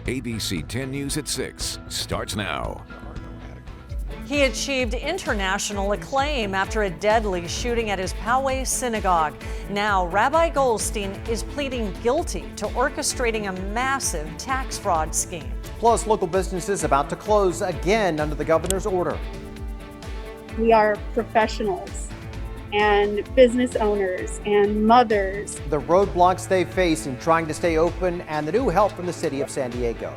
ABC 10 News at 6 starts now. He achieved international acclaim after a deadly shooting at his Poway synagogue. Now, Rabbi Goldstein is pleading guilty to orchestrating a massive tax fraud scheme. Plus, local businesses about to close again under the governor's order. We are professionals and business owners and mothers. The roadblocks they face in trying to stay open and the new help from the city of San Diego.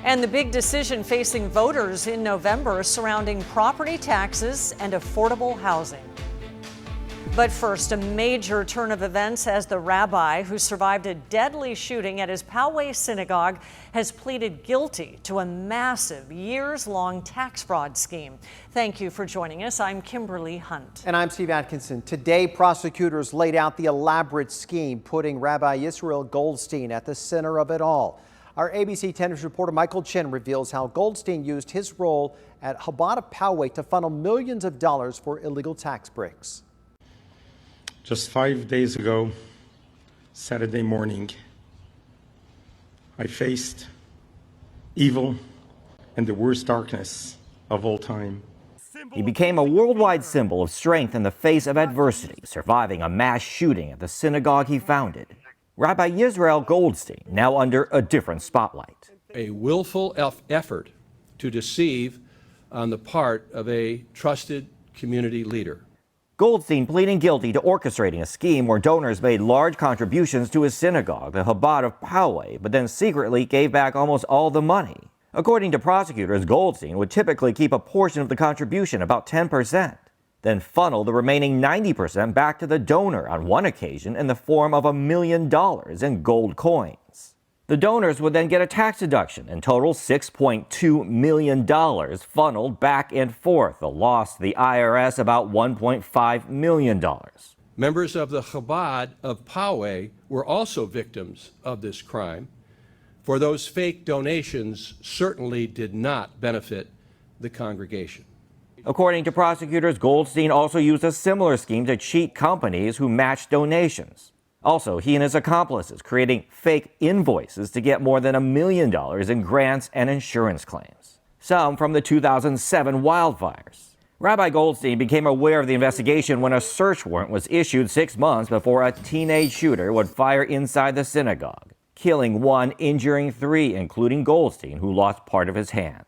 And the big decision facing voters in November surrounding property taxes and affordable housing. But first, a major turn of events as the rabbi who survived a deadly shooting at his Poway synagogue has pleaded guilty to a massive years-long tax fraud scheme. Thank you for joining us. I'm Kimberly Hunt. And I'm Steve Atkinson. Today, prosecutors laid out the elaborate scheme, putting Rabbi Yisrael Goldstein at the center of it all. Our ABC 10 News reporter Michael Chen reveals how Goldstein used his role at Chabad of Poway to funnel millions of dollars for illegal tax breaks. Just 5 days ago, Saturday morning, I faced evil and the worst darkness of all time. He became a worldwide symbol of strength in the face of adversity, surviving a mass shooting at the synagogue he founded. Rabbi Yisrael Goldstein, now under a different spotlight. A willful effort to deceive on the part of a trusted community leader. Goldstein pleading guilty to orchestrating a scheme where donors made large contributions to his synagogue, the Chabad of Poway, but then secretly gave back almost all the money. According to prosecutors, Goldstein would typically keep a portion of the contribution, about 10%. Then funnel the remaining 90% back to the donor on one occasion in the form of $1 million in gold coins. The donors would then get a tax deduction, in total $6.2 million funneled back and forth, a loss to the IRS about $1.5 million. Members of the Chabad of Poway were also victims of this crime, for those fake donations certainly did not benefit the congregation. According to prosecutors, Goldstein also used a similar scheme to cheat companies who matched donations. Also, he and his accomplices creating fake invoices to get more than $1 million in grants and insurance claims, some from the 2007 wildfires. Rabbi Goldstein became aware of the investigation when a search warrant was issued 6 months before a teenage shooter would fire inside the synagogue, killing 1, injuring 3, including Goldstein, who lost part of his hand.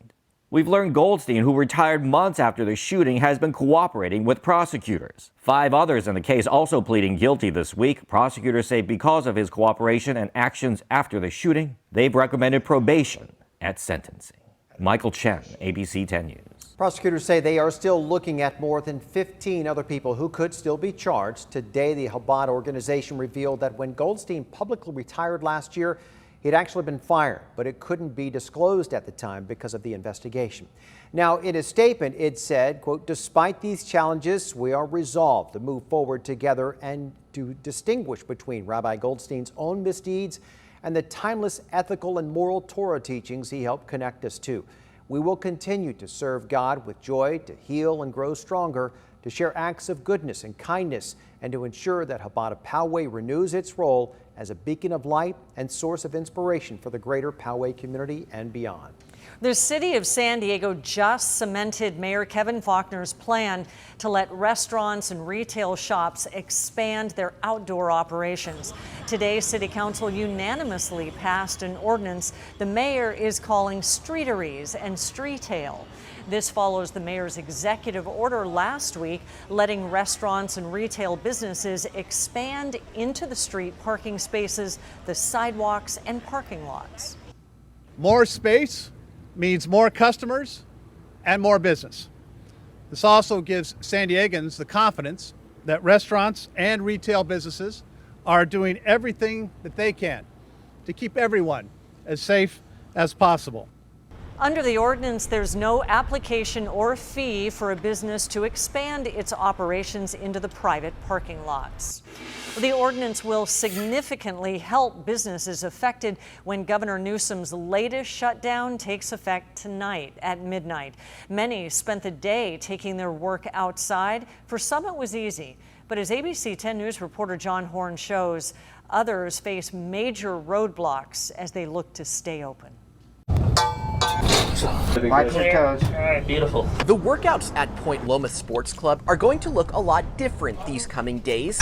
We've learned Goldstein, who retired months after the shooting, has been cooperating with prosecutors. 5 others in the case also pleading guilty this week. Prosecutors say because of his cooperation and actions after the shooting, they've recommended probation at sentencing. Michael Chen, ABC 10 News. Prosecutors say they are still looking at more than 15 other people who could still be charged. Today, the Chabad organization revealed that when Goldstein publicly retired last year, he'd actually been fired, but it couldn't be disclosed at the time because of the investigation. Now, in a statement, it said, quote, "Despite these challenges, we are resolved to move forward together and to distinguish between Rabbi Goldstein's own misdeeds and the timeless ethical and moral Torah teachings he helped connect us to. We will continue to serve God with joy, to heal and grow stronger, to share acts of goodness and kindness, and to ensure that Chabad of Poway renews its role as a beacon of light and source of inspiration for the greater Poway community and beyond." The city of San Diego just cemented Mayor Kevin Faulconer's plan to let restaurants and retail shops expand their outdoor operations. Today, City Council unanimously passed an ordinance the mayor is calling streeteries and streetail. This follows the mayor's executive order last week, letting restaurants and retail businesses expand into the street parking spaces, the sidewalks, and parking lots. More space means more customers and more business. This also gives San Diegans the confidence that restaurants and retail businesses are doing everything that they can to keep everyone as safe as possible. Under the ordinance, there's no application or fee for a business to expand its operations into the private parking lots. The ordinance will significantly help businesses affected when Governor Newsom's latest shutdown takes effect tonight at midnight. Many spent the day taking their work outside. For some, it was easy. But as ABC 10 News reporter John Horn shows, others face major roadblocks as they look to stay open. Watch your toes. All right, beautiful. The workouts at Point Loma Sports Club are going to look a lot different these coming days.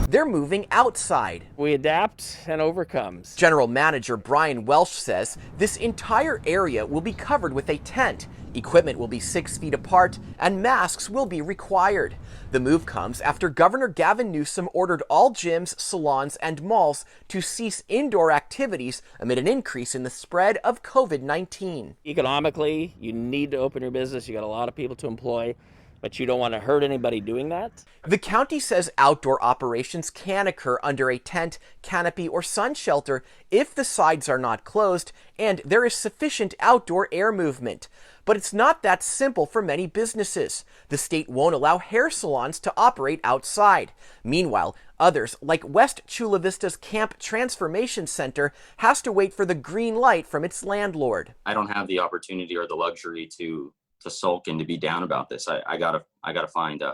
They're moving outside. We adapt and overcome. General Manager Brian Welsh says this entire area will be covered with a tent. Equipment will be 6 feet apart and masks will be required. The move comes after Governor Gavin Newsom ordered all gyms, salons, and malls to cease indoor activities amid an increase in the spread of COVID-19. Economically, you need to open your business. You got a lot of people to employ, but you don't want to hurt anybody doing that. The county says outdoor operations can occur under a tent, canopy, or sun shelter if the sides are not closed and there is sufficient outdoor air movement. But it's not that simple for many businesses. The state won't allow hair salons to operate outside. Meanwhile, others, like West Chula Vista's Camp Transformation Center, has to wait for the green light from its landlord. I don't have the opportunity or the luxury to sulk and to be down about this. I gotta find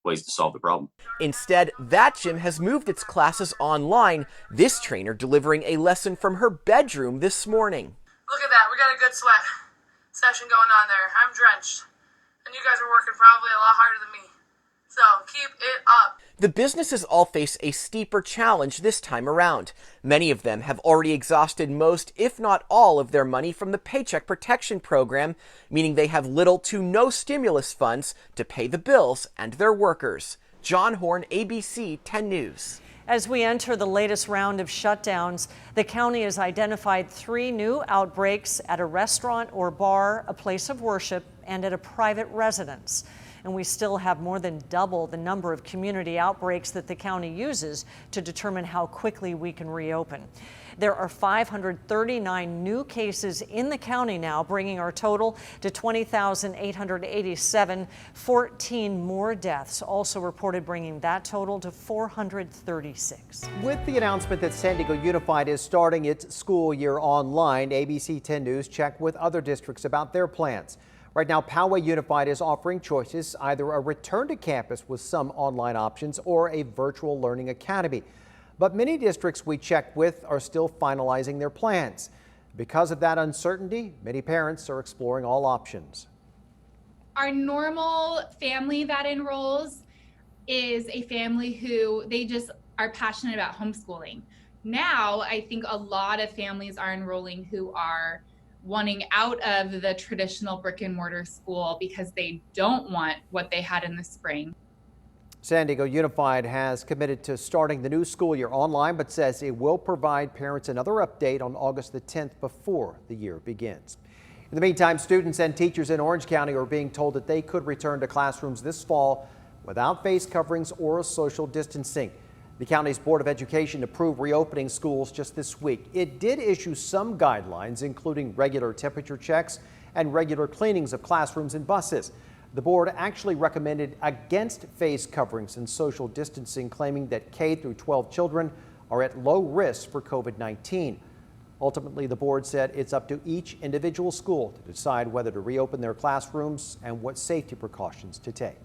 ways to solve the problem. Instead, that gym has moved its classes online, this trainer delivering a lesson from her bedroom this morning. Look at that, we got a good sweat session going on there. I'm drenched, and you guys are working probably a lot harder than me. So keep it up. The businesses all face a steeper challenge this time around. Many of them have already exhausted most, if not all, of their money from the Paycheck Protection Program, meaning they have little to no stimulus funds to pay the bills and their workers. John Horn, ABC 10 News. As we enter the latest round of shutdowns, the county has identified 3 new outbreaks at a restaurant or bar, a place of worship, and at a private residence. And we still have more than double the number of community outbreaks that the county uses to determine how quickly we can reopen. There are 539 new cases in the county now, bringing our total to 20,887. 14 more deaths also reported, bringing that total to 436. With the announcement that San Diego Unified is starting its school year online, ABC 10 News checked with other districts about their plans. Right now, Poway Unified is offering choices, either a return to campus with some online options or a virtual learning academy. But many districts we checked with are still finalizing their plans. Because of that uncertainty, many parents are exploring all options. Our normal family that enrolls is a family who they just are passionate about homeschooling. Now, I think a lot of families are enrolling who are wanting out of the traditional brick and mortar school because they don't want what they had in the spring. San Diego Unified has committed to starting the new school year online, but says it will provide parents another update on August the 10th before the year begins. In the meantime, students and teachers in Orange County are being told that they could return to classrooms this fall without face coverings or social distancing. The county's Board of Education approved reopening schools just this week. It did issue some guidelines, including regular temperature checks and regular cleanings of classrooms and buses. The board actually recommended against face coverings and social distancing, claiming that K through 12 children are at low risk for COVID-19. Ultimately, the board said it's up to each individual school to decide whether to reopen their classrooms and what safety precautions to take.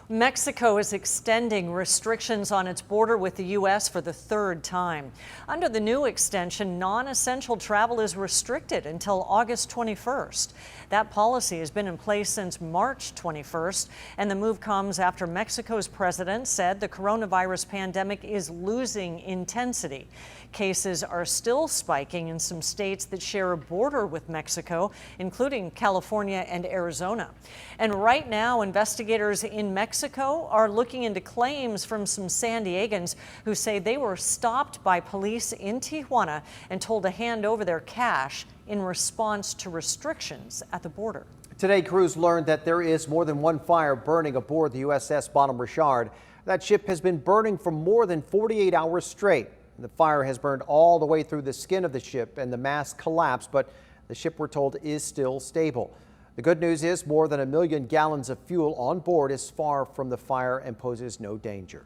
Mexico is extending restrictions on its border with the U.S. for the 3rd time. Under the new extension, non-essential travel is restricted until August 21st. That policy has been in place since March 21st, and the move comes after Mexico's president said the coronavirus pandemic is losing intensity. Cases are still spiking in some states that share a border with Mexico, including California and Arizona. And right now, investigators in Mexico are looking into claims from some San Diegans who say they were stopped by police in Tijuana and told to hand over their cash in response to restrictions at the border. Today, crews learned that there is more than one fire burning aboard the USS Bonhomme Richard. That ship has been burning for more than 48 hours straight. The fire has burned all the way through the skin of the ship and the mast collapsed, but the ship, we're told, is still stable. The good news is more than 1 million gallons of fuel on board is far from the fire and poses no danger.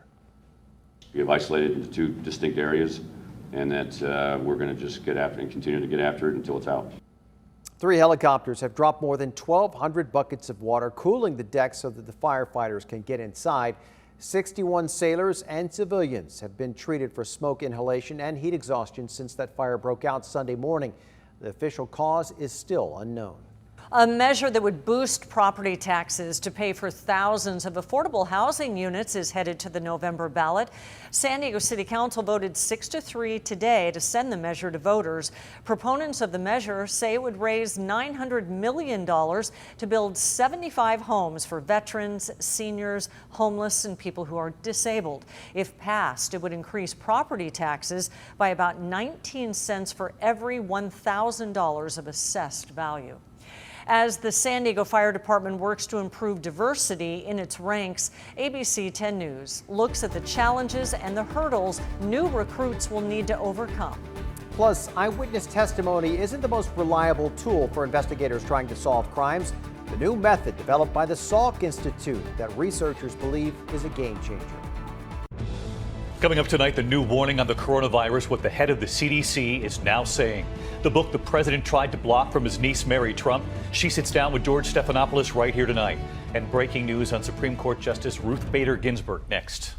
We have isolated into 2 distinct areas, and that we're going to just get after it and continue to get after it until it's out. 3 helicopters have dropped more than 1,200 buckets of water, cooling the deck so that the firefighters can get inside. 61 sailors and civilians have been treated for smoke inhalation and heat exhaustion since that fire broke out Sunday morning. The official cause is still unknown. A measure that would boost property taxes to pay for thousands of affordable housing units is headed to the November ballot. San Diego City Council voted 6-3 today to send the measure to voters. Proponents of the measure say it would raise $900 million to build 75 homes for veterans, seniors, homeless, and people who are disabled. If passed, it would increase property taxes by about 19 cents for every $1,000 of assessed value. As the San Diego Fire Department works to improve diversity in its ranks, ABC 10 News looks at the challenges and the hurdles new recruits will need to overcome. Plus, eyewitness testimony isn't the most reliable tool for investigators trying to solve crimes. The new method developed by the Salk Institute that researchers believe is a game changer. Coming up tonight, the new warning on the coronavirus, what the head of the CDC is now saying. The book the president tried to block from his niece, Mary Trump. She sits down with George Stephanopoulos right here tonight. And breaking news on Supreme Court Justice Ruth Bader Ginsburg next.